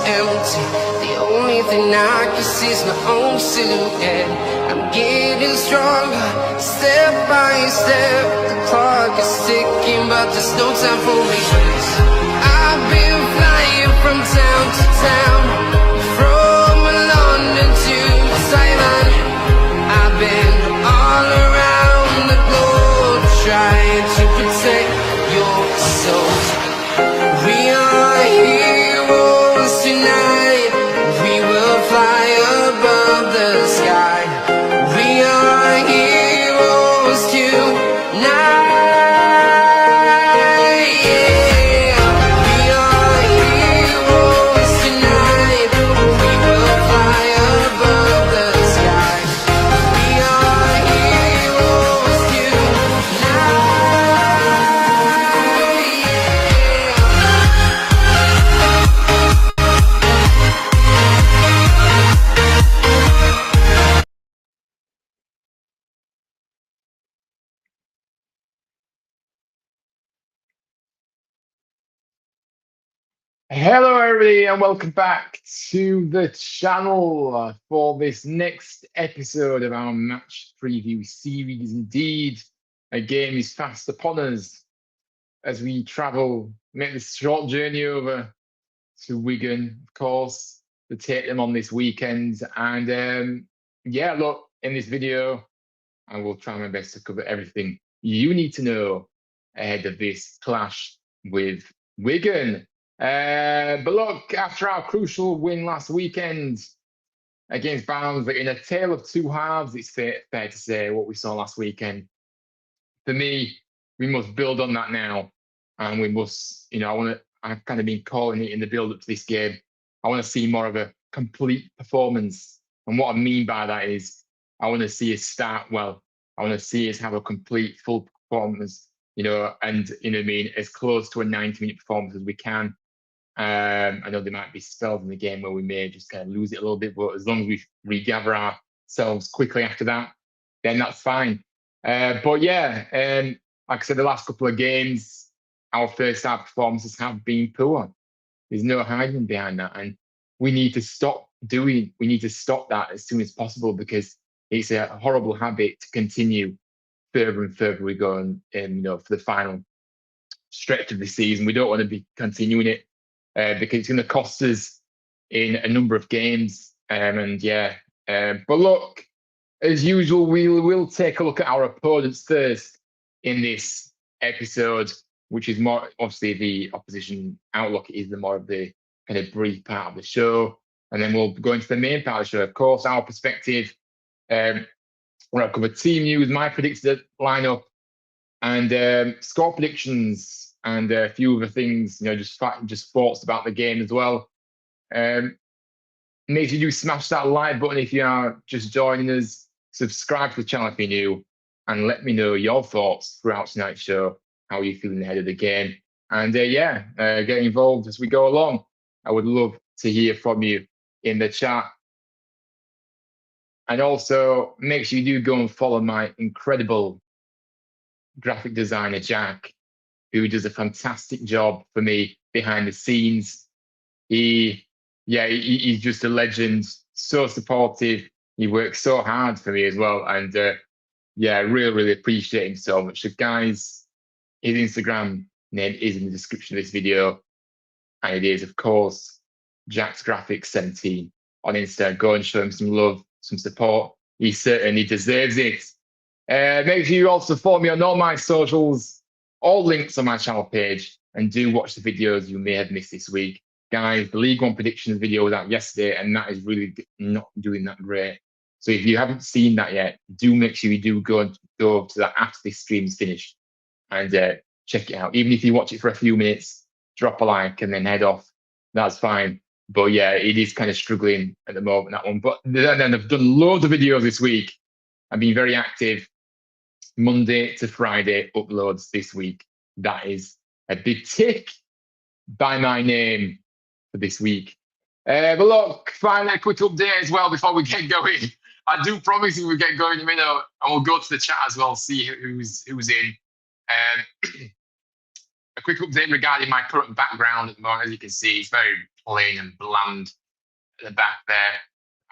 empty. The only thing I can see is my own silhouette. I'm getting stronger, step by step. The clock is ticking, but there's no time for regrets. I've been flying from town to town, from London to Thailand. I've been all around the globe, trying to protect your soul. We are heroes tonight. We will fly above the sky. We are heroes tonight. Yeah. We are heroes tonight. We will fly above the sky. We are heroes Hello, everybody, and welcome back to the channel for this next episode of our match preview series. Indeed, a game is fast upon us as we make this short journey over to Wigan, of course, to take them on this weekend. And yeah, look, in this video, I will try my best to cover everything you need to know ahead of this clash with Wigan. But look, after our crucial win last weekend against Barnsley, in a tale of two halves, it's fair to say what we saw last weekend. For me, we must build on that now, and we must, I've kind of been calling it in the build-up to this game. I want to see more of a complete performance, and what I mean by that is I want to see us start well. I want to see us have a complete, full performance, and as close to a 90-minute performance as we can. I know there might be spells in the game where we may just kind of lose it a little bit, but as long as we regather ourselves quickly after that, then that's fine. But yeah, like I said, the last couple of games, our first half performances have been poor. There's no hiding behind that, and we need to stop that as soon as possible, because it's a horrible habit to continue further and further we go, and for the final stretch of the season, we don't want to be continuing it. Because it's going to cost us in a number of games. But look, as usual, we will take a look at our opponents first in this episode, which is more, obviously, the opposition outlook is the more of the kind of brief part of the show. And then we'll go into the main part of the show. Of course, our perspective, where I'll cover team news, my predicted lineup, and score predictions, and a few other things, just thoughts about the game as well. Make sure you smash that like button if you are just joining us. Subscribe to the channel if you're new, and let me know your thoughts throughout tonight's show, how you're feeling ahead of the game. And get involved as we go along. I would love to hear from you in the chat. And also, make sure you do go and follow my incredible graphic designer, Jack, who does a fantastic job for me behind the scenes. He's just a legend, so supportive. He works so hard for me as well. And really, really appreciate him so much. So guys, his Instagram name is in the description of this video. And it is, of course, Jack's Graphics 17 on Insta. Go and show him some love, some support. He certainly deserves it. Make sure you also follow me on all my socials. All links on my channel page, and do watch the videos you may have missed this week. Guys, the League One predictions video was out yesterday, and that is really not doing that great. So if you haven't seen that yet, do make sure you do go to that after this stream is finished, and check it out. Even if you watch it for a few minutes, drop a like and then head off. That's fine. But yeah, it is kind of struggling at the moment, that one. But then I've done loads of videos this week. I've been very active. Monday to Friday uploads this week. That is a big tick by my name for this week. But look, finally a quick update as well before we get going. I do promise you we'll get going in a minute, and we'll go to the chat as well, see who's in. a quick update regarding my current background at the moment. As you can see, it's very plain and bland at the back there.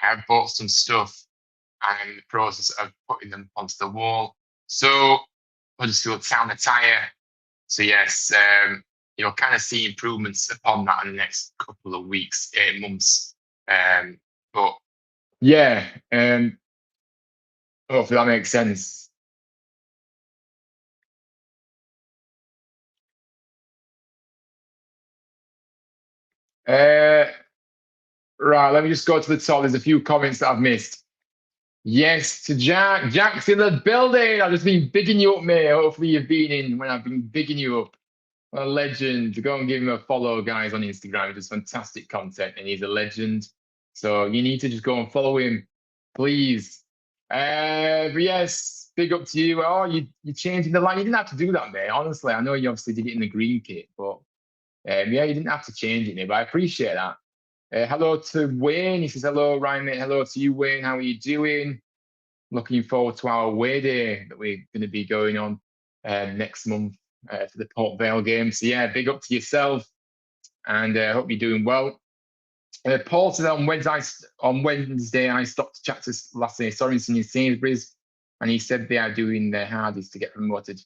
I have bought some stuff. I'm in the process of putting them onto the wall. So Huddersfield Town attire. So yes, you'll kind of see improvements upon that in the next couple of weeks, 8 months. But yeah, hopefully that makes sense. Right, let me just go to the top. There's a few comments that I've missed. Yes, to Jack. Jack's in the building. I've just been bigging you up, mate. Hopefully you've been in when I've been bigging you up. What a legend. Go and give him a follow, guys, on Instagram. He does fantastic content and he's a legend. So you need to just go and follow him, please. But yes, big up to you. Oh, you're changing the line. You didn't have to do that, mate. Honestly, I know you obviously did it in the green kit, but yeah, you didn't have to change it, mate. But I appreciate that. Hello to Wayne. He says, hello, Ryan, mate. Hello to you, Wayne. How are you doing? Looking forward to our away day that we're going to be going on next month for the Port Vale game. So, yeah, big up to yourself and I hope you're doing well. Paul says on Wednesday, I stopped to chat to Lasse Sorensen in Sainsbury's and he said they are doing their hardest to get promoted.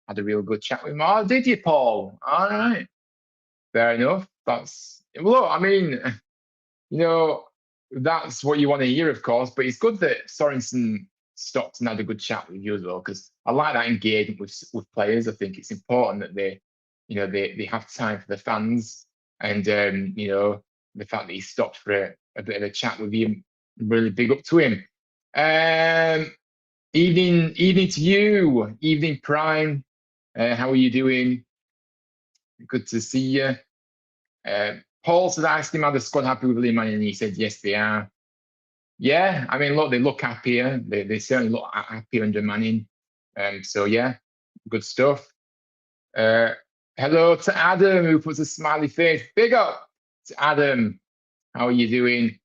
Had a real good chat with him. Oh, did you, Paul? All right. Fair enough. That's, well, I mean, you know, that's what you want to hear, of course, but it's good that Sorensen stopped and had a good chat with you as well, because I like that engagement with players. I think it's important that they have time for the fans, and the fact that he stopped for a bit of a chat with you, really big up to him. Evening to you, evening Prime. How are you doing? Good to see you. Paul said, I asked him, are the squad happy with Liam, and he said, yes, they are. Yeah, I mean, look, they look happier. They certainly look happier under Manning. So, yeah, good stuff. Hello to Adam, who puts a smiley face. Big up to Adam. How are you doing?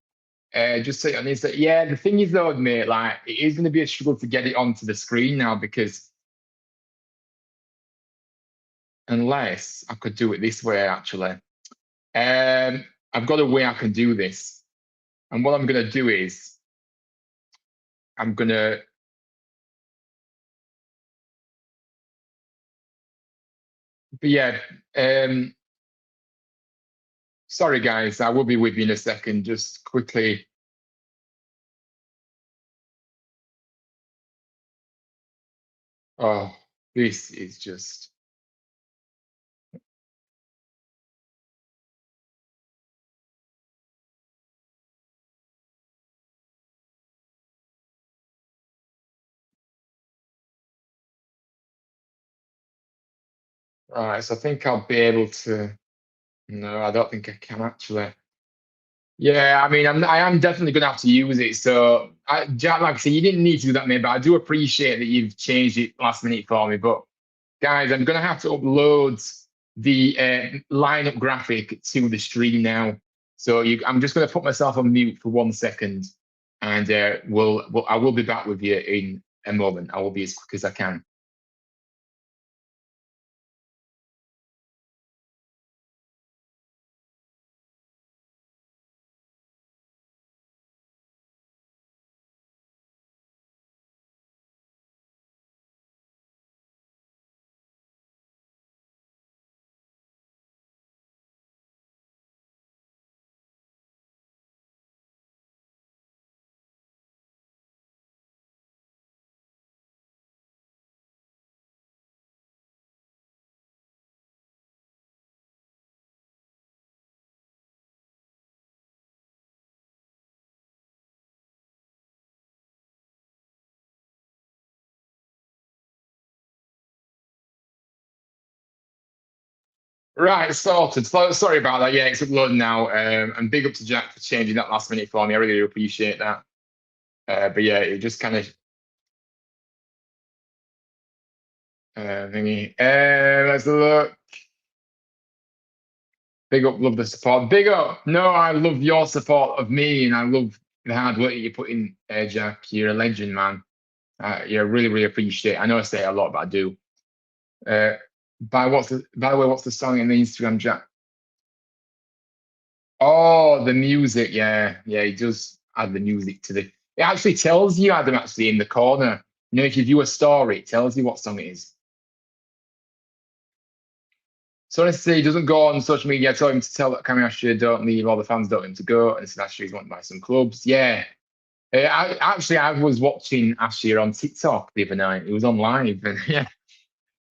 Just say on Insta. Yeah, the thing is, though, mate, like, it is going to be a struggle to get it onto the screen now because unless I could do it this way, actually. I've got a way I can do this. And what I'm going to do is I'm going to but yeah, sorry guys, I will be with you in a second. Just quickly. Oh, this is just. All right, so I think I'll be able to. No, I don't think I can actually. Yeah, I mean, I am definitely going to have to use it. So, Jack, like I said, you didn't need to do that, mate, but I do appreciate that you've changed it last minute for me. But guys, I'm going to have to upload the lineup graphic to the stream now. So I'm just going to put myself on mute for 1 second, and I will be back with you in a moment. I will be as quick as I can. Right, sorted. Sorry about that. Yeah, it's uploading now. And big up to Jack for changing that last minute for me. I really appreciate that. But yeah, it just kind of thingy. Let's look. Big up, love the support. Big up. No, I love your support of me, and I love the hard work that you put in, Jack. You're a legend, man. Yeah, really, really appreciate it. I know I say it a lot, but I do. By the way, what's the song in the Instagram chat? Oh, the music. Yeah, yeah. He does add the music to the. It actually tells you, Adam, actually in the corner. You know, if you view a story, it tells you what song it is. So let's say he doesn't go on social media. I told him to tell Cammy Asher don't leave, all the fans don't want him to go. And said Asher he's wanted by some clubs. Yeah. I was watching Asher on TikTok the other night. It was on live, and yeah,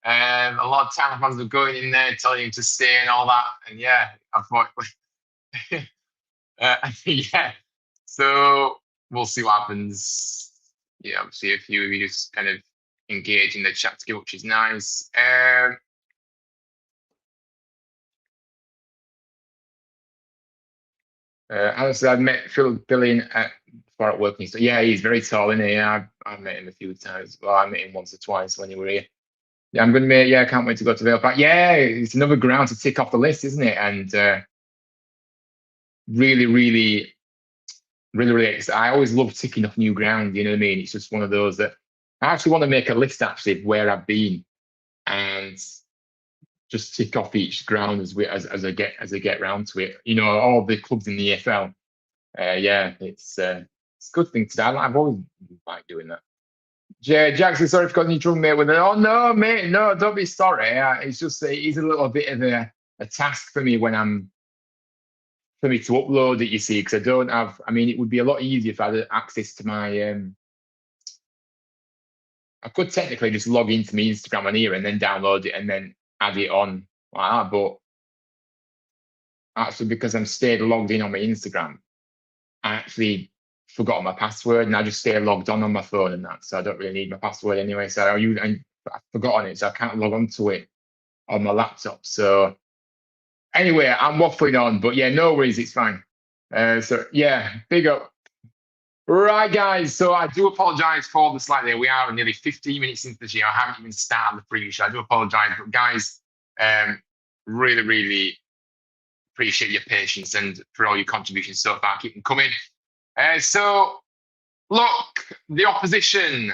a lot of town fans were going in there telling him to stay and all that. And yeah, I thought, yeah. So we'll see what happens. Yeah, obviously a few of you just kind of engage in the chat together, which is nice. Honestly, I've met Phil Billion before at work. So yeah, he's very tall, isn't he? Yeah, I've met him a few times. Well, I met him once or twice when he were here. Yeah, I'm going to make. Yeah, I can't wait to go to Vale Park. Yeah, it's another ground to tick off the list, isn't it? And really, really, really, really. I always love ticking off new ground. You know what I mean? It's just one of those that I actually want to make a list actually of where I've been and just tick off each ground as I get round to it. You know, all the clubs in the EFL. Yeah, it's a good thing to do. I've always liked doing that. Jackson, sorry for causing you trouble, mate. With it. Oh no, mate, no, don't be sorry. It's just it's a little bit of a task for me for me to upload it. You see, because I don't have. I mean, it would be a lot easier if I had access to my. I could technically just log into my Instagram on here and then download it and then add it on like that, but actually because I'm stayed logged in on my Instagram, I actually forgot my password and I just stay logged on my phone and that. So I don't really need my password anyway. So I've forgotten it, so I can't log on to it on my laptop. So anyway, I'm waffling on, but yeah, no worries, it's fine. So yeah, big up. Right, guys. So I do apologise for the slight there. We are nearly 15 minutes into the show. I haven't even started the preview show. I do apologise, but guys, really, really appreciate your patience and for all your contributions so far. Keep them coming. So look, the opposition,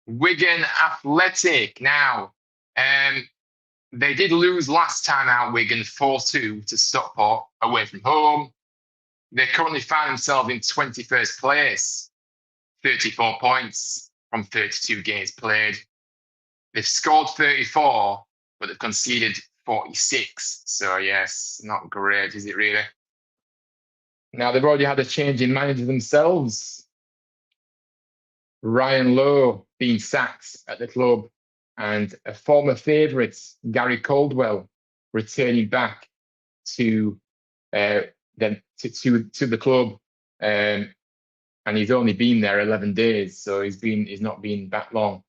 Wigan Athletic. Now, they did lose last time out, Wigan 4-2 to Stockport away from home. They currently find themselves in 21st place, 34 points from 32 games played. They've scored 34, but they've conceded 46. So, yes, not great, is it really? Now, they've already had a change in manager themselves. Ryan Lowe being sacked at the club, and a former favourite, Gary Caldwell, returning back to the club, and he's only been there 11 days, so he's not been that long.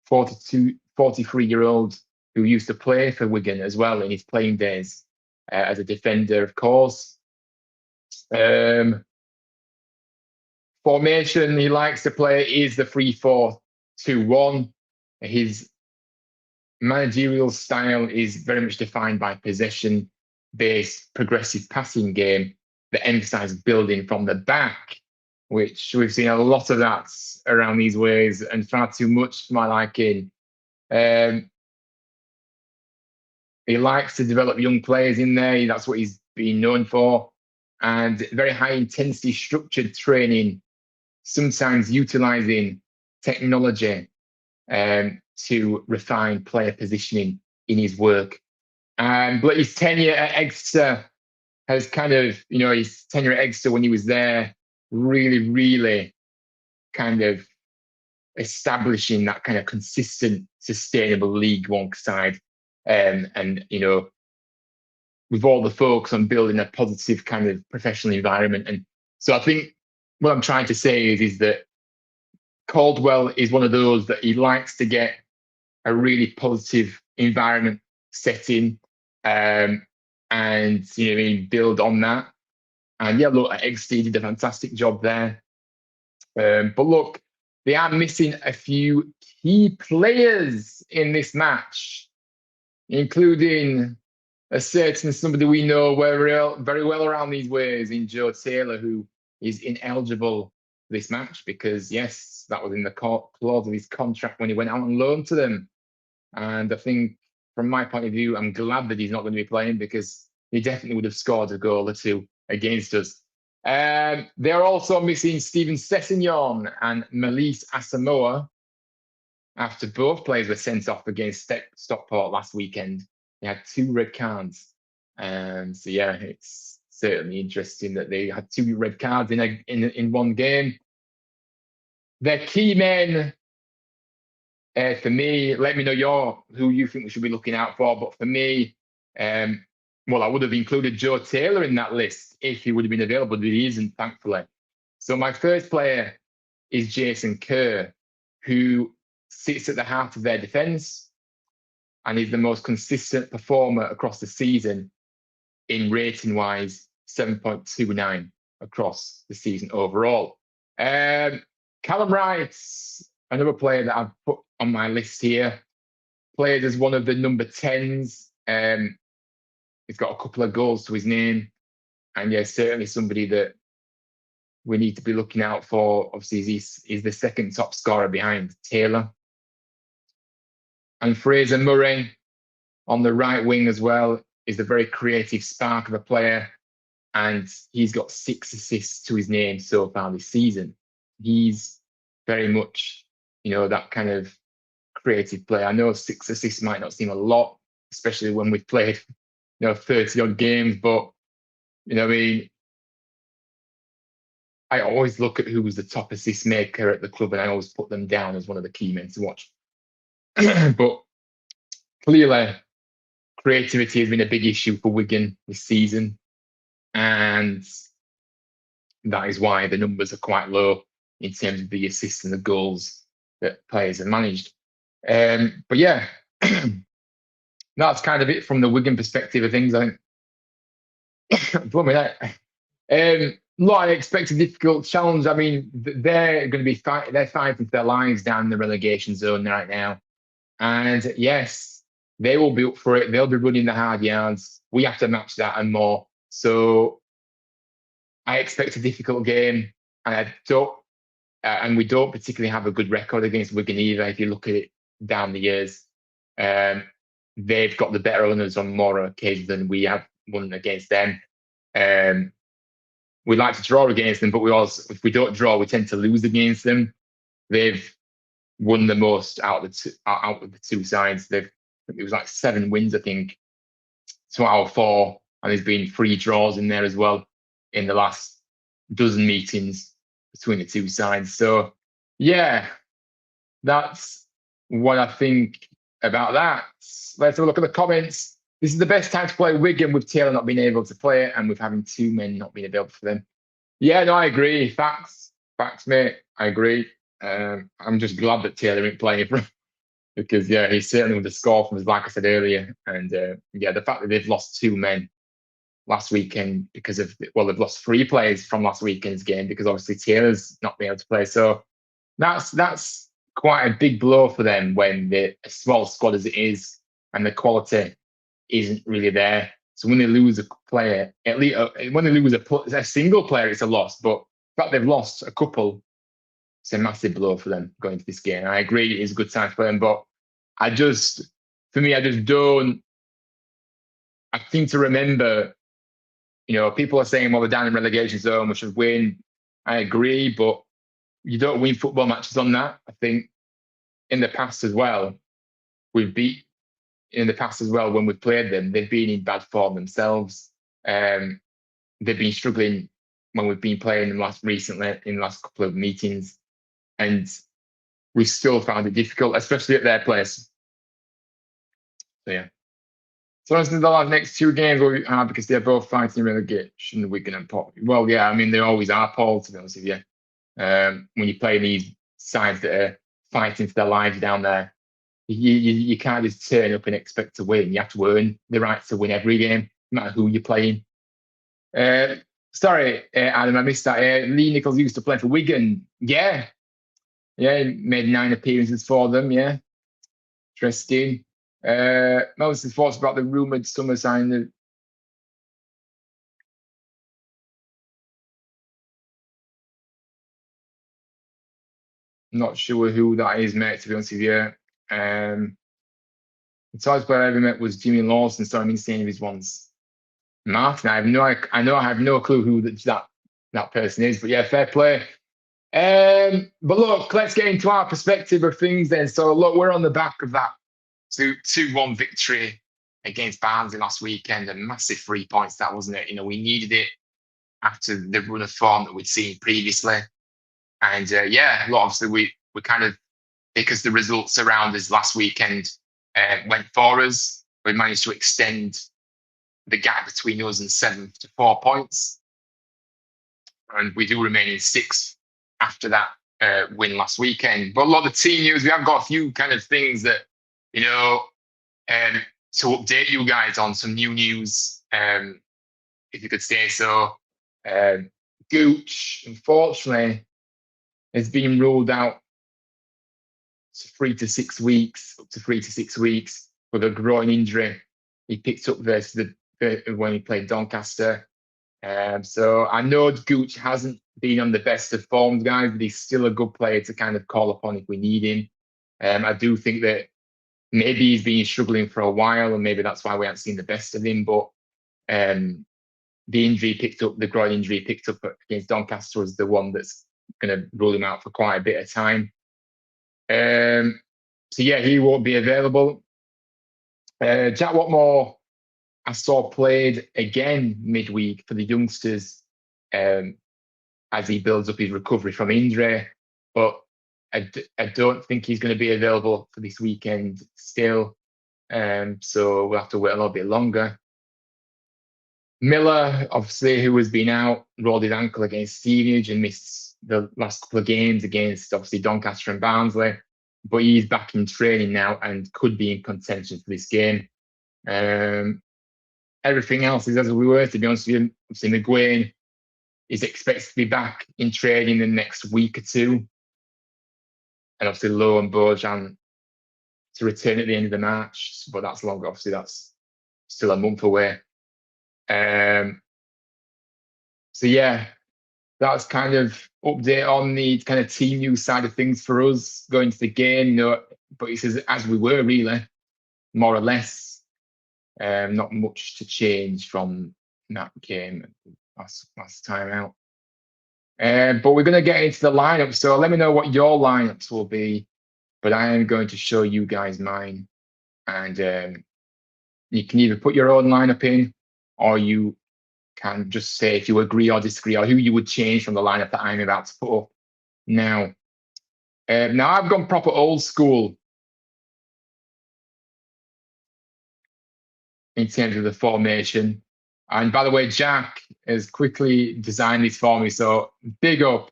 43-year-old who used to play for Wigan as well in his playing days as a defender, of course. Formation he likes to play is the 3-4-2-1. His managerial style is very much defined by possession-based progressive passing game that emphasizes building from the back, which we've seen a lot of that around these ways and far too much for my liking. He likes to develop young players in there. That's what he's been known for. And very high intensity structured training, sometimes utilizing technology to refine player positioning in his work. But his tenure at Exeter has his tenure at Exeter when he was there really, really kind of establishing that kind of consistent, sustainable League One side. And with all the focus on building a positive kind of professional environment. And so I think what I'm trying to say is that Caldwell is one of those that he likes to get a really positive environment set in, and build on that. And yeah, look, Exeter did a fantastic job there. But look, they are missing a few key players in this match, including a certain somebody we know very well around these ways in Joe Taylor, who is ineligible for this match because, yes, that was in the clause of his contract when he went out on loan to them. And I think from my point of view, I'm glad that he's not going to be playing because he definitely would have scored a goal or two against us. They're also missing Steven Sessegnon and Melise Asamoah after both players were sent off against Stockport last weekend. They had 2 red cards. So yeah, it's certainly interesting that they had 2 red cards in one game. Their key men, for me, let me know who you think we should be looking out for. But for me, well, I would have included Joe Taylor in that list if he would have been available, but he isn't, thankfully. So my first player is Jason Kerr, who sits at the heart of their defence and is the most consistent performer across the season in rating-wise, 7.29 across the season overall. Callum Wright, another player that I've put on my list here, played as one of the number 10s. He's got a couple of goals to his name. And yeah, certainly somebody that we need to be looking out for. Obviously, he's the second top scorer behind Taylor. And Fraser Murray on the right wing as well is a very creative spark of a player. And he's got 6 assists to his name so far this season. He's very much, that kind of creative player. I know 6 assists might not seem a lot, especially when we've played, 30 odd games, but, I always look at who was the top assist maker at the club and I always put them down as one of the key men to watch. But clearly, creativity has been a big issue for Wigan this season. And that is why the numbers are quite low in terms of the assists and the goals that players have managed. But yeah, that's kind of it from the Wigan perspective of things, I think. Not an expected difficult challenge. I mean, they're going to be they're fighting for their lives down in the relegation zone right now. And yes, they will be up for it. They'll be running the hard yards. We have to match that and more. So I expect a difficult game. And we don't particularly have a good record against Wigan either. If you look at it down the years, they've got the better owners on more occasions than we have won against them. We like to draw against them, but if we don't draw, we tend to lose against them. They've won the most out of the 2 sides. It was like 7 wins, I think, 2 out of 4, and there's been 3 draws in there as well in the last dozen meetings between the 2 sides. So yeah, that's what I think about that. Let's have a look at the comments. This is the best time to play Wigan with Taylor not being able to play it and with having 2 men not being available for them. Yeah, no, I agree. Facts, mate. I agree. I'm just glad that Taylor ain't playing for him because, yeah, he certainly would have scored from us, like I said earlier. And yeah, the fact that they've lost 2 men last weekend they've lost 3 players from last weekend's game because obviously Taylor's not being able to play. So that's quite a big blow for them when they're a small squad as it is and the quality isn't really there. So when they lose a player, at least when they lose a single player, it's a loss. But the fact they've lost a couple, it's a massive blow for them going into this game. And I agree, it is a good time for them. But I just don't. I think to remember, people are saying, well, we're down in relegation zone, we should win. I agree, but you don't win football matches on that. I think in the past as well, when we've played them, they've been in bad form themselves. They've been struggling when we've been playing them recently in the last couple of meetings. And we still found it difficult, especially at their place. So yeah. So as the next 2 games will be hard because they're both fighting relegation, Wigan and Port. Well, yeah, I mean, they always are, Paul, to be honest with you. When you play these sides that are fighting for their lives down there, you can't just turn up and expect to win. You have to earn the right to win every game, no matter who you're playing. Sorry, Adam, I missed that. Lee Nichols used to play for Wigan. Yeah, he made 9 appearances for them. Yeah, interesting. Moses' thoughts about the rumoured summer signing. Not sure who that is, mate, to be honest with you. The tallest player I ever met was Jimmy Lawson, so I'm insane if he's once Martin. I have no clue who that person is, but yeah, fair play. But look, let's get into our perspective of things then. So look, we're on the back of that 2-1 victory against Barnsley last weekend. A massive 3 points, that wasn't it? We needed it after the run of form that we'd seen previously. And yeah, look, obviously we kind of, because the results around us last weekend went for us, we managed to extend the gap between us and 7th to 4 points. And we do remain in 6th after that win last weekend. But a lot of the team news, we have got a few kind of things that, to update you guys on some new news, if you could say so. Gooch, unfortunately, has been ruled out to 3 to 6 weeks, up to 3 to 6 weeks with a groin injury he picked up versus when he played Doncaster. So I know Gooch hasn't been on the best of forms, guys, but he's still a good player to kind of call upon if we need him. I do think that maybe he's been struggling for a while, and maybe that's why we haven't seen the best of him. But the groin injury picked up against Doncaster was the one that's going to rule him out for quite a bit of time. So yeah, he won't be available. Jack Watmore, I saw played again midweek for the youngsters as he builds up his recovery from injury, but I don't think he's going to be available for this weekend still. So we'll have to wait a little bit longer. Miller, obviously, who has been out, rolled his ankle against Stevenage and missed the last couple of games against, obviously, Doncaster and Barnsley. But he's back in training now and could be in contention for this game. Everything else is as we were, to be honest with you. Obviously, McGuane is expected to be back in training in the next week or two. And obviously, Lowe and Bojan to return at the end of the match. But that's longer. Obviously, that's still a month away. So yeah, that's kind of update on the kind of team news side of things for us going to the game. But it says as we were really, more or less, not much to change from that game last time out. But we're going to get into the lineup. So let me know what your lineups will be. But I am going to show you guys mine, and you can either put your own lineup in, or you can just say if you agree or disagree, or who you would change from the lineup that I'm about to put up now. Now I've gone proper old school in terms of the formation. And by the way, Jack has quickly designed this for me, so big up.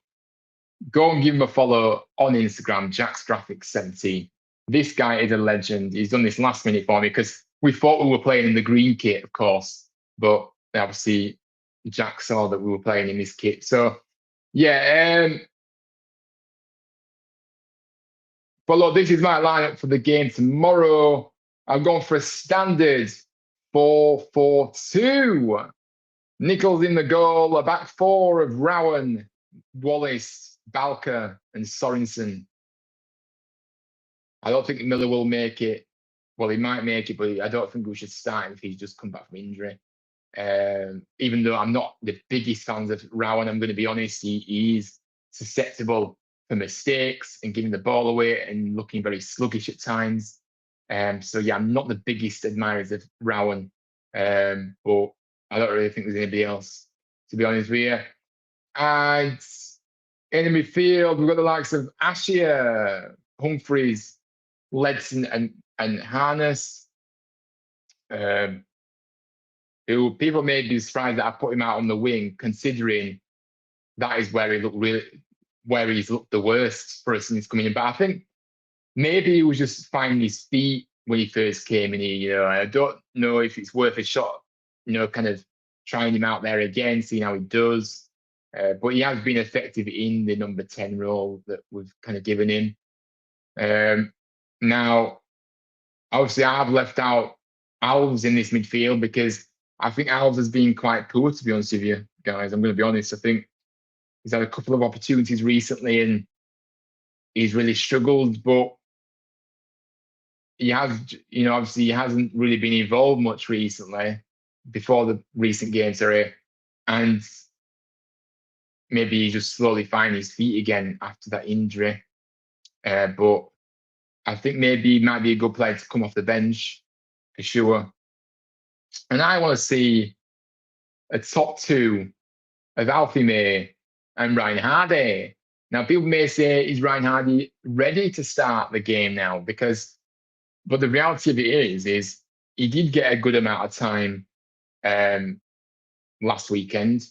Go and give him a follow on Instagram, Jack's Graphics 17. This guy is a legend. He's done this last minute for me because we thought we were playing in the green kit, of course, but obviously Jack saw that we were playing in this kit. So yeah, but look, this is my lineup for the game tomorrow. I've gone for a standard 4-4-2. Nichols in the goal, a back four of Rowan, Wallace, Balker, and Sorensen. I don't think Miller will make it. Well, he might make it, but I don't think we should start him if he's just come back from injury. Even though I'm not the biggest fan of Rowan, I'm going to be honest, he is susceptible for mistakes and giving the ball away and looking very sluggish at times. So yeah, I'm not the biggest admirers of Rowan, but I don't really think there's anybody else, to be honest with you. And in the midfield, we've got the likes of Ashia, Humphreys, Ledson, and Harness. Who people may be surprised that I put him out on the wing, considering that is where he's looked the worst for us since coming in. But I think maybe he was just finding his feet when he first came in here. I don't know if it's worth a shot, kind of trying him out there again, seeing how he does. But he has been effective in the number 10 role that we've kind of given him. Now, obviously, I've left out Alves in this midfield because I think Alves has been quite poor, to be honest with you, guys. I'm going to be honest. I think he's had a couple of opportunities recently and he's really struggled. But he has, obviously he hasn't really been involved much recently before the recent game, sorry. And maybe he's just slowly finding his feet again after that injury. But I think maybe he might be a good player to come off the bench for sure. And I want to see a top two of Alfie May and Ryan Hardy. Now, people may say, is Ryan Hardy ready to start the game now? But the reality of it is he did get a good amount of time last weekend.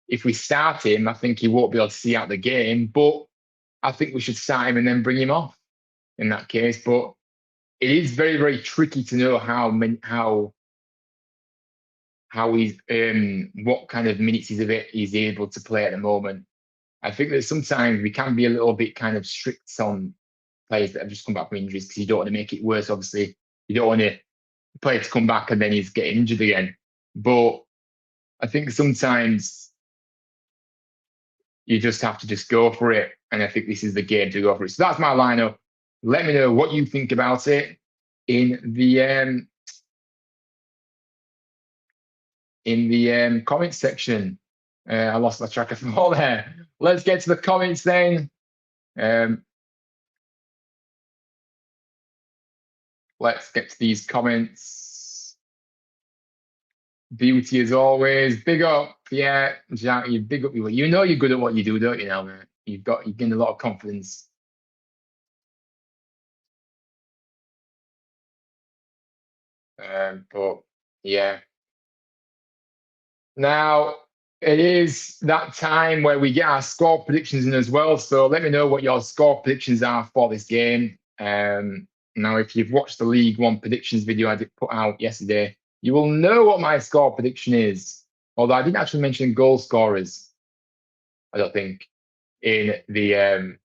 If we start him, I think he won't be able to see out the game, but I think we should start him and then bring him off in that case. But it is very, very tricky to know how he's what kind of minutes he's able to play at the moment. I think that sometimes we can be a little bit kind of strict on players that have just come back from injuries because you don't want to make it worse. Obviously, you don't want a player to come back and then he's getting injured again. But I think sometimes you just have to just go for it, and I think this is the game to go for it. So that's my lineup. Let me know what you think about it in the comments section. I lost my track of thought there. Let's get to the comments then. Let's get to these comments. Beauty as always. Big up, yeah, Jack. You big up. You know you're good at what you do, don't you? Now, man. You've gained a lot of confidence. But yeah. Now it is that time where we get our score predictions in as well. So let me know what your score predictions are for this game. Now, if you've watched the League One predictions video I did put out yesterday, you will know what my score prediction is. Although I didn't actually mention goal scorers, I don't think, in the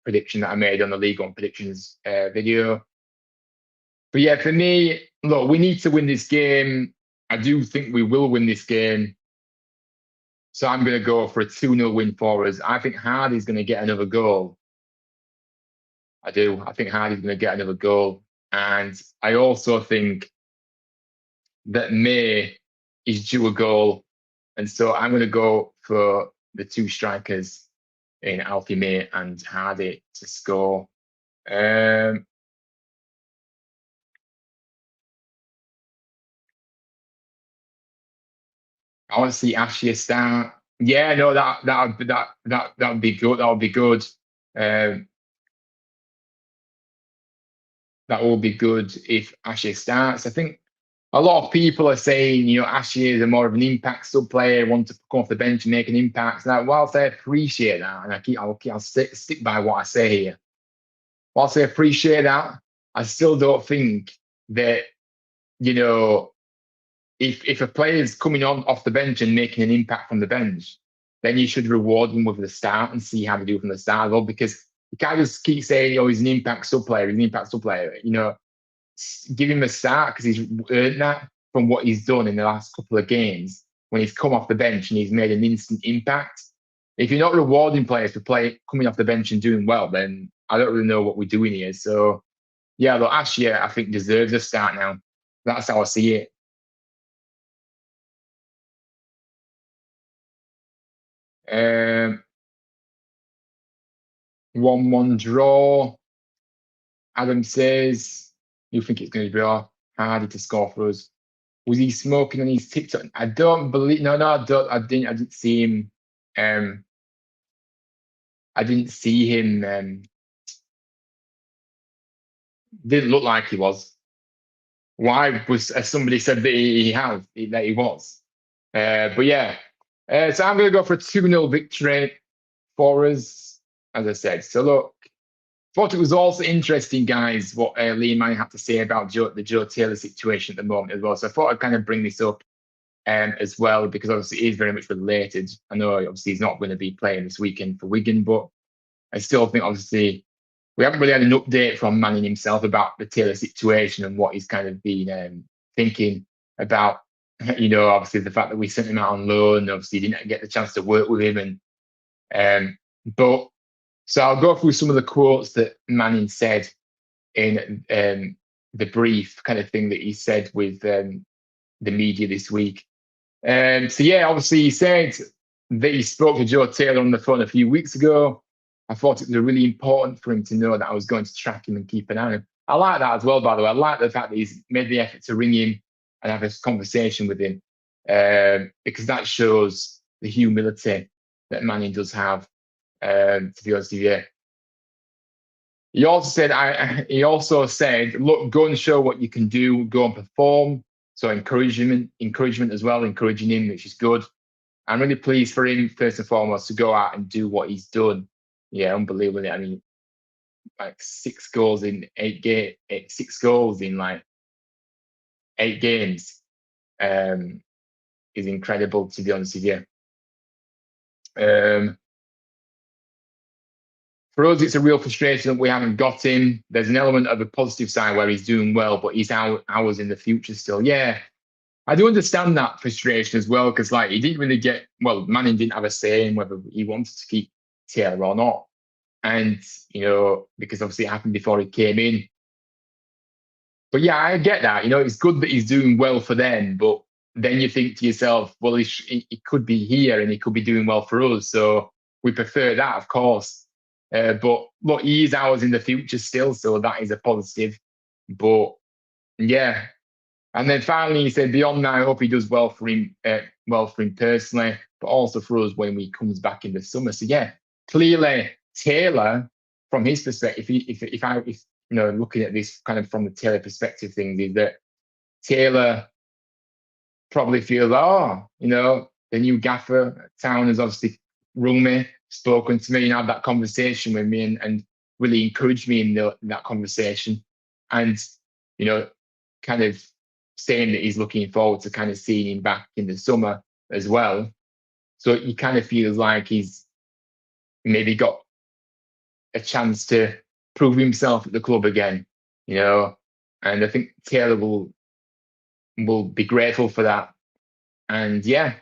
prediction that I made on the League One predictions video. But yeah, for me, look, we need to win this game. I do think we will win this game. So I'm going to go for a 2-0 win for us. I think Hardy's going to get another goal. I do. I think Hardy's going to get another goal. And I also think that May is due a goal. And so I'm going to go for the two strikers in Alfie May and Hardy to score. I want to see Ashia start. Yeah, no, that would be good. That would be good. That will be good if Ashia starts. I think a lot of people are saying, Ashia is a more of an impact sub player, want to come off the bench and make an impact. Now, whilst I appreciate that, and I'll stick by what I say here. Whilst I appreciate that, I still don't think that, if a player is coming on off the bench and making an impact from the bench, then you should reward them with the start and see how they do from the start as well. Because you can't just keep saying, he's an impact sub player, give him a start because he's earned that from what he's done in the last couple of games when he's come off the bench and he's made an instant impact. If you're not rewarding players for coming off the bench and doing well, then I don't really know what we're doing here. So, yeah, look, Ashia, I think, deserves a start now. That's how I see it. 1-1 draw. Adam says, you think it's going to be Hardy to score for us? Was he smoking on his TikTok? I don't believe. No, I don't. I didn't see him. I didn't see him. Didn't look like he was. Why was somebody said that he was? But yeah. So I'm going to go for a 2-0 victory for us, as I said. So look, thought it was also interesting, guys, what Liam Manning had to say about the Joe Taylor situation at the moment as well. So I thought I'd kind of bring this up as well, because obviously it is very much related. I know obviously he's not going to be playing this weekend for Wigan, but I still think obviously we haven't really had an update from Manning himself about the Taylor situation and what he's kind of been thinking about. Obviously the fact that we sent him out on loan, obviously didn't get the chance to work with him, but so I'll go through some of the quotes that Manning said in the brief kind of thing that he said with the media this week. So yeah, obviously he said that he spoke to Joe Taylor on the phone a few weeks ago. I thought it was really important for him to know that I was going to track him and keep an eye on him. I like that as well, by the way. I like the fact that he's made the effort to ring him and have a conversation with him, because that shows the humility that Manning does have. To be honest with you, he also said, look, go and show what you can do, go and perform. So encouragement as well, encouraging him, which is good. I'm really pleased for him, first and foremost, to go out and do what he's done. Yeah, unbelievable. I mean, like 6 goals in 6 goals in like 8 games is incredible, to be honest with you. For us, it's a real frustration that we haven't got him. There's an element of a positive side where he's doing well, but he's ours in the future still. Yeah, I do understand that frustration as well, because like he didn't really Manning didn't have a say in whether he wanted to keep Taylor or not. And, because obviously it happened before he came in. But yeah, I get that. It's good that he's doing well for them, but then you think to yourself, well, he could be here and he could be doing well for us. So we prefer that, of course. But look, he is ours in the future still, so that is a positive. But yeah. And then finally, he said, beyond that, I hope he does well for him personally, but also for us when he comes back in the summer. So yeah, clearly Taylor, from his perspective, if looking at this kind of from the Taylor perspective thing, is that Taylor probably feels, the new gaffer, Town, has obviously rung me, spoken to me, and had that conversation with me, and really encouraged me in that conversation, and kind of saying that he's looking forward to kind of seeing him back in the summer as well. So he kind of feels like he's maybe got a chance to prove himself at the club again, and I think Taylor will be grateful for that. And yeah,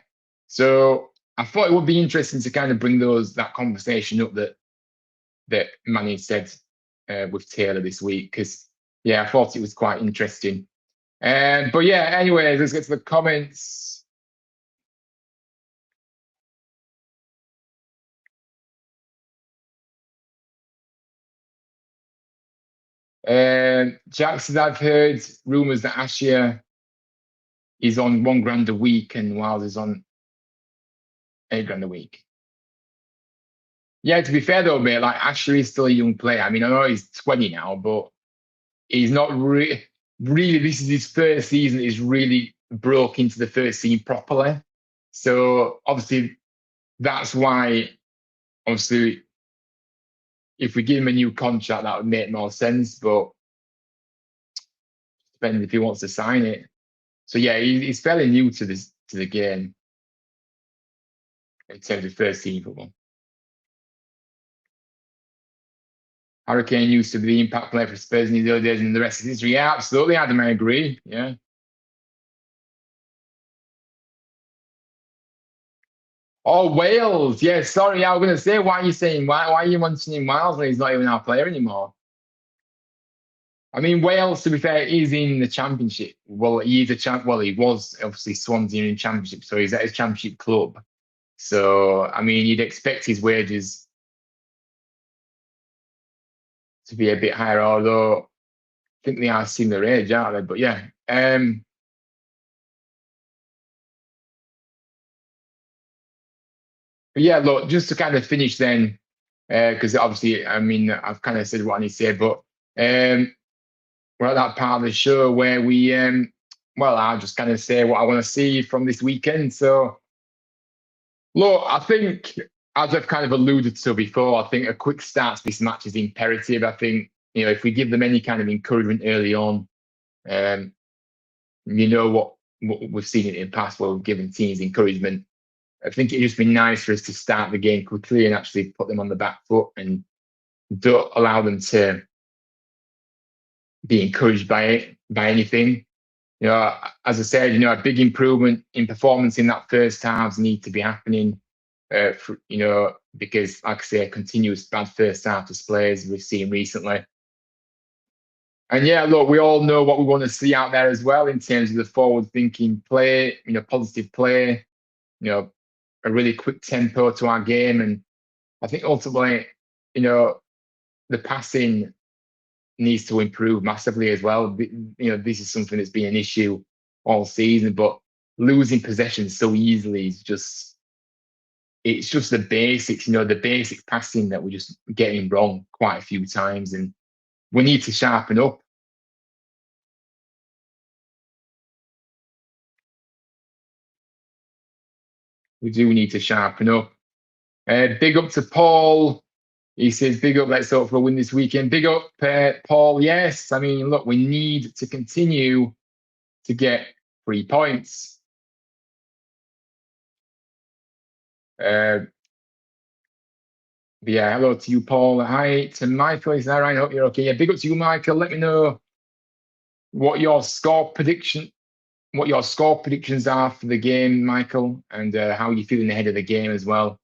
so I thought it would be interesting to kind of bring that conversation up that Manny said with Taylor this week, because I thought it was quite interesting. But yeah, anyways, let's get to the comments. Jack says, I've heard rumours that Ashia is on £1,000 a week and Wiles is on £8,000 a week. Yeah, to be fair though, mate, like Ashley is still a young player. I mean, I know he's 20 now, but he's not really, this is his first season. He's really broke into the first team properly. So obviously, that's why, obviously, if we give him a new contract, that would make more sense. But depends if he wants to sign it. So yeah, he's fairly new to the game in terms of first team football. Hurricane used to be the impact player for Spurs in his early days, and the rest is history. Yeah, absolutely, Adam, I agree. Yeah. Oh, Wales. Yeah, sorry, I was going to say, why are you saying, why are you mentioning Miles when he's not even our player anymore? I mean, Wales, to be fair, is in the Championship. Well, he is he was obviously Swansea in Championship, so he's at his Championship club. So, I mean, you'd expect his wages to be a bit higher, although I think they are similar age, aren't they? But yeah. But yeah, look, just to kind of finish then, because obviously, I mean, I've kind of said what I need to say, but we're at that part of the show where we, I'll just kind of say what I want to see from this weekend. So, look, I think, as I've kind of alluded to before, I think a quick start to this match is imperative. I think, if we give them any kind of encouragement early on, what we've seen in the past where we've given teams encouragement. I think it'd just be nice for us to start the game quickly and actually put them on the back foot and don't allow them to be encouraged by anything. As I said, a big improvement in performance in that first half need to be happening. Because, like I say, continuous bad first half displays we've seen recently. And yeah, look, we all know what we want to see out there as well in terms of the forward-thinking play, positive play, you know, a really quick tempo to our game. And I think ultimately, the passing needs to improve massively as well. This is something that's been an issue all season, but losing possession so easily is it's just the basics, the basic passing that we're just getting wrong quite a few times, and we need to sharpen up. We do need to sharpen up. Big up to Paul. He says, big up, let's hope for a win this weekend. Big up, Paul. Yes, I mean, look, we need to continue to get 3 points. Yeah, hello to you, Paul. Hi to Michael. Is that right? I hope you're okay. Yeah, big up to you, Michael. Let me know what your score predictions are for the game, Michael, and how you're feeling ahead of the game as well.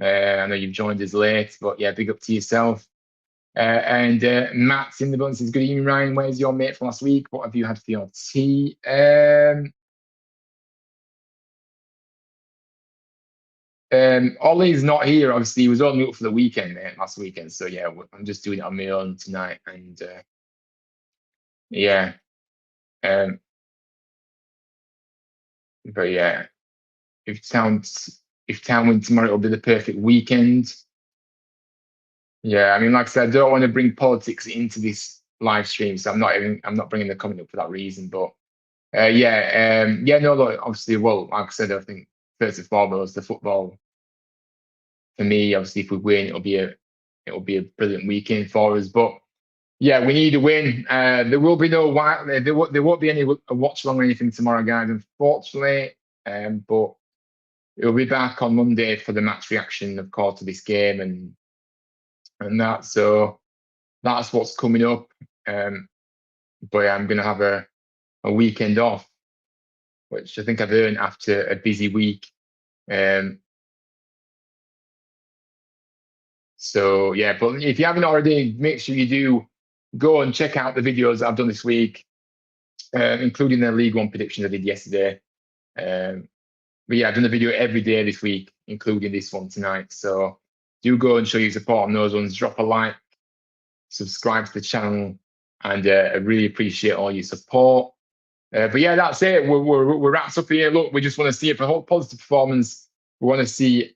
I know you've joined us late, but yeah, big up to yourself. And Matt's in the building says, good evening, Ryan. Where's your mate from last week? What have you had for your tea? Ollie's not here. Obviously, he was only up for the weekend, last weekend. So yeah, I'm just doing it on my own tonight. And yeah, but yeah, if town wins tomorrow, it'll be the perfect weekend. Yeah, I mean, like I said, I don't want to bring politics into this live stream, so I'm not bringing the comment up for that reason. But no, look, obviously, well, like I said, I think first and foremost, the football for me, obviously, if we win, it'll be a brilliant weekend for us. But yeah, we need a win. There will be no there won't be any watch along or anything tomorrow, guys, unfortunately. But it'll be back on Monday for the match reaction, of course, to this game and that. So that's what's coming up. But yeah, I'm gonna have a weekend off, which I think I've earned after a busy week. So yeah, but if you haven't already, make sure you do go and check out the videos I've done this week, including the League One predictions I did yesterday. But yeah, I've done a video every day this week, including this one tonight. So do go and show your support on those ones. Drop a like, subscribe to the channel, and I really appreciate all your support. But yeah, that's it. We're wrapped up here. Look, we just want to see a positive performance. We want to see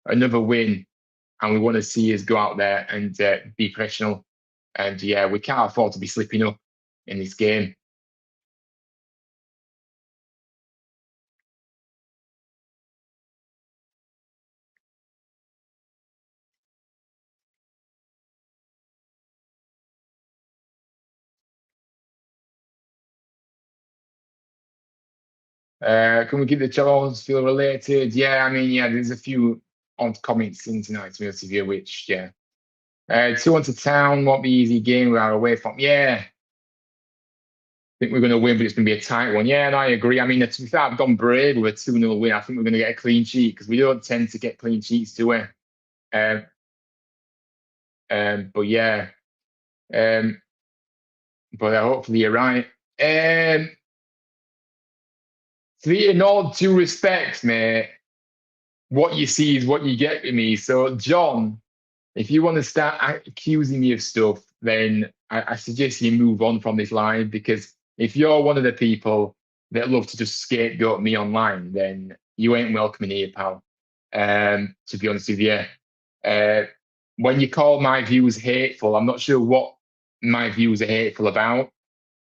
another win, and we want to see us go out there and be professional. And yeah, we can't afford to be slipping up in this game. Can we keep the challenge feel related? Yeah, I mean, yeah, there's a few odd comments in tonight's video, which, yeah. 2-1 to Town, won't be easy game. We are away from, yeah. I think we're going to win, but it's going to be a tight one. Yeah, and I agree. I mean, to be fair, I've gone brave with a 2-0 win. I think we're going to get a clean sheet because we don't tend to get clean sheets, do we? But yeah. But hopefully you're right. In all due respect, mate, what you see is what you get with me. So, John, if you want to start accusing me of stuff, then I suggest you move on from this line, because if you're one of the people that love to just scapegoat me online, then you ain't welcome in here, pal. To be honest with you, when you call my views hateful, I'm not sure what my views are hateful about.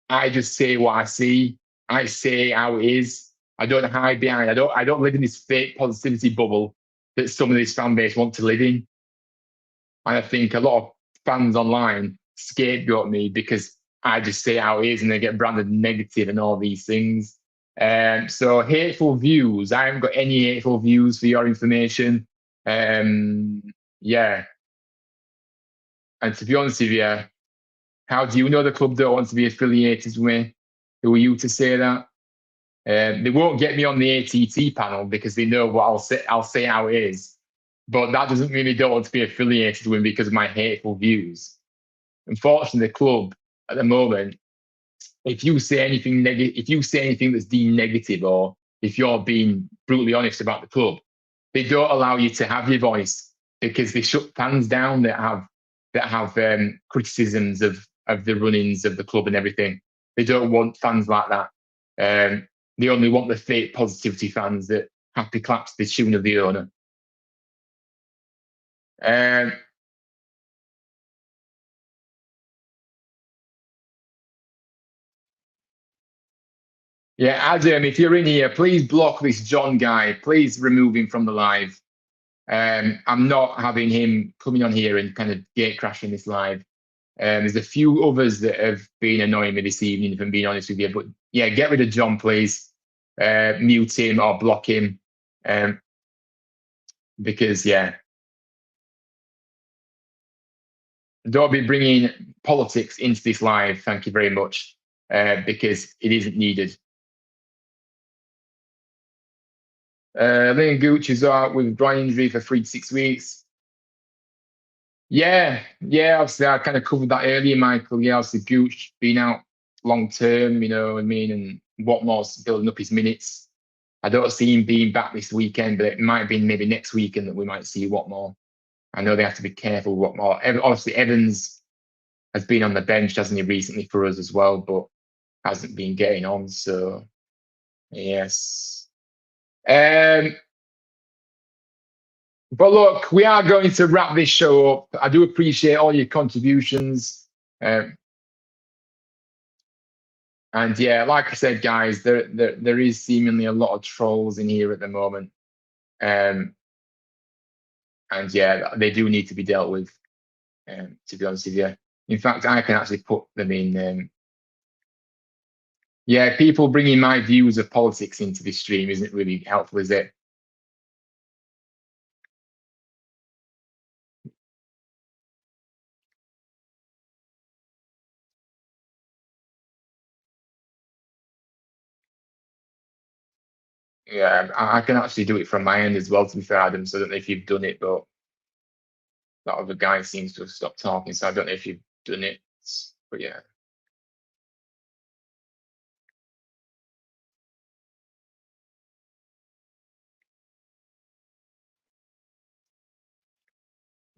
I just say what I see. I say how it is. I don't hide behind. I don't live in this fake positivity bubble that some of this fan base want to live in. And I think a lot of fans online scapegoat me because I just say how it is and they get branded negative and all these things. So hateful views. I haven't got any hateful views for your information. Yeah. And to be honest with you, how do you know the club don't want to be affiliated with me? Who are you to say that? They won't get me on the ATT panel because they know what I'll say how it is. But that doesn't mean they don't want to be affiliated with me because of my hateful views. unfortunately, the club at the moment, if you say anything negative, if you say anything that's deemed negative, or if you're being brutally honest about the club, they don't allow you to have your voice because they shut fans down that have criticisms of the runnings of the club and everything. They don't want fans like that. They only want the fake positivity fans that happy claps the tune of the owner. Um, yeah, Adam, if you're in here, please block this John guy. Please remove him from the live. I'm not having him coming on here and kind of gate crashing this live. There's a few others that have been annoying me this evening, if I'm being honest with you. But yeah, get rid of John, please. Mute him or block him. Because, yeah, don't be bringing politics into this live. Thank you very much. Because it isn't needed. Liam Gooch is out with groin injury for 3 to 6 weeks. Yeah, obviously I kind of covered that earlier, Michael. Yeah, obviously Gooch being out long term, you know what I mean, and Watmore's building up his minutes. I don't see him being back this weekend, but it might be maybe next weekend that we might see Watmore. I know they have to be careful with Watmore. Obviously, Evans has been on the bench, hasn't he, recently for us as well, but hasn't been getting on. So, yes. But look, we are going to wrap this show up. I do appreciate all your contributions. And yeah, like I said, guys, there is seemingly a lot of trolls in here at the moment. And yeah, they do need to be dealt with, to be honest with you. In fact, I can actually put them in. Yeah, people bringing my views of politics into this stream isn't really helpful, is it? Yeah, I can actually do it from my end as well, to be fair, Adam. So I don't know if you've done it, but that other guy seems to have stopped talking. So I don't know if you've done it, but yeah.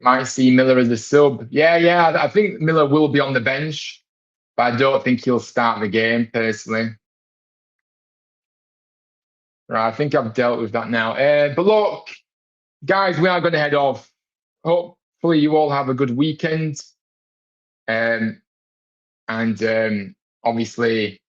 Might see Miller as a sub. Yeah. I think Miller will be on the bench, but I don't think he'll start the game personally. Right, I think I've dealt with that now. But look, guys, we are going to head off. Hopefully, you all have a good weekend. And obviously,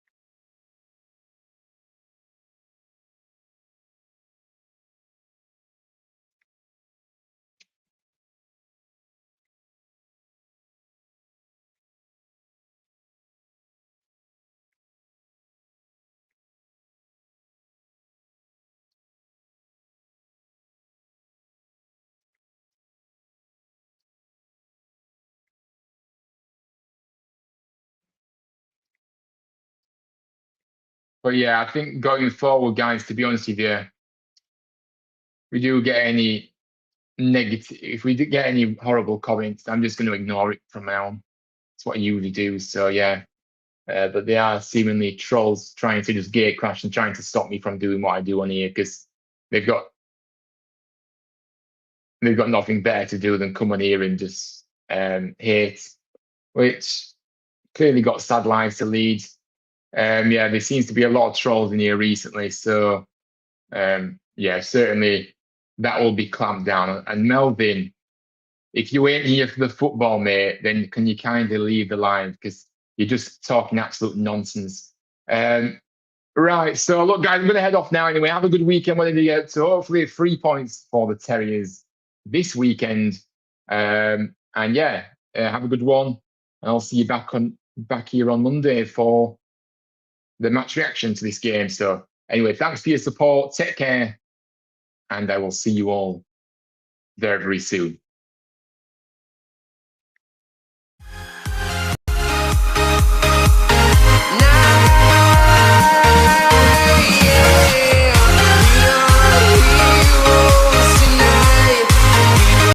but yeah, I think going forward, guys, to be honest with you, we do get any negative, if we do get any horrible comments, I'm just going to ignore it from now on. It's what I usually do. So yeah, but they are seemingly trolls trying to just gate crash and trying to stop me from doing what I do on here because they've got nothing better to do than come on here and just hate, which clearly got sad lives to lead. Yeah, there seems to be a lot of trolls in here recently. So yeah, certainly that will be clamped down. And Melvin, if you ain't here for the football, mate, then can you kindly leave the line because you're just talking absolute nonsense. Right, so look, guys, I'm going to head off now anyway. Have a good weekend, whatever you get. So hopefully 3 points for the Terriers this weekend. And yeah, have a good one. And I'll see you back here on Monday for the match reaction to this game. So anyway, thanks for your support. Take care. And I will see you all very, very soon.